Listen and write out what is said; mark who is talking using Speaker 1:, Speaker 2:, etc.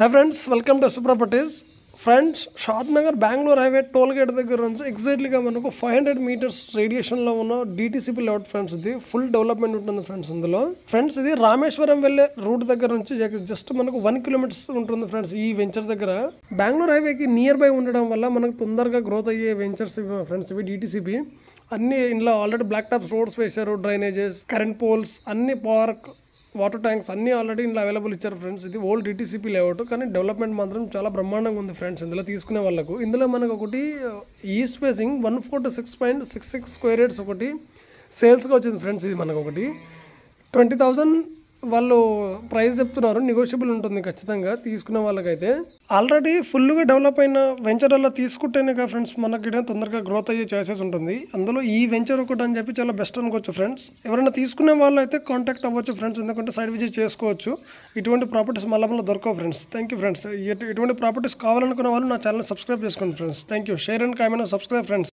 Speaker 1: Hi friends, welcome to properties. Friends, Shad Nagar Bengaluru highway toll gate దగ్గర నుంచి ఎగ్జాక్ట్లీగా మనకు 500 మీటర్స్ రేడియేషన్లో ఉన్న డిటీసీపీ లేఅవుట్ ఫ్రెండ్స్. ఇది ఫుల్ డెవలప్మెంట్ ఉంటుంది ఫ్రెండ్స్. ఇందులో ఫ్రెండ్స్ ఇది రామేశ్వరం వెళ్ళే రూట్ దగ్గర నుంచి జస్ట్ మనకు 1 కిలోమీటర్స్ ఉంటుంది ఫ్రెండ్స్. ఈ వెంచర్ దగ్గర బెంగళూరు హైవేకి నియర్ బై ఉండడం వల్ల మనకు తొందరగా గ్రోత్ అయ్యే వెంచర్స్ ఫ్రెండ్స్. ఇవి డిటీసీపీ అన్ని ఇంట్లో ఆల్రెడీ బ్లాక్ టాప్ రోడ్స్ వేశారు, డ్రైనేజెస్, కరెంట్ పోల్స్, అన్ని పార్క్, వాటర్ ట్యాంక్స్ అన్నీ ఆల్రెడీ ఇంట్లో అవైలబుల్ ఇచ్చారు ఫ్రెండ్స్. ఇది ఓల్డ్ డిటీసీపీ లేఅవుట్, కానీ డెవలప్మెంట్ మాత్రం చాలా బ్రహ్మాండంగా ఉంది ఫ్రెండ్స్. ఇందులో తీసుకునే వాళ్ళకు ఇందులో మనకు ఒకటి ఈస్ట్ ఫేసింగ్ 146.66 స్క్వేర్ యార్డ్స్ ఒకటి సేల్స్గా వచ్చింది ఫ్రెండ్స్. ఇది మనకు ఒకటి 20,000 వాళ్ళు ప్రైస్ చెప్తున్నారు, నెగోషియబుల్ ఉంటుంది ఖచ్చితంగా తీసుకునే వాళ్ళకైతే. ఆల్రెడీ ఫుల్గా డెవలప్ అయిన వెంచర్ అలా తీసుకుంటేనే కదా ఫ్రెండ్స్ మనకి తొందరగా గ్రోత్ అయ్యే ఛాన్సెస్ ఉంటుంది. అందులో ఈ వెంచర్ ఒకటి అని చెప్పి చాలా బెస్ట్ అనుకోవచ్చు ఫ్రెండ్స్. ఎవరైనా తీసుకునే వాళ్ళు అయితే కాంటాక్ట్ అవ్వచ్చు ఫ్రెండ్స్, ఎందుకంటే సైడ్ విజిట్ చేసుకోవచ్చు. ఇటువంటి ప్రాపర్టీస్ మళ్ళీ దొరకవు ఫ్రెండ్స్. Thank you friends. ఇటువంటి ప్రాపర్టీస్ కావాలనుకున్న వాళ్ళు నా ఛానల్ సబ్స్క్రైబ్ చేసుకోండి friends. Thank you. Share and comment, subscribe friends.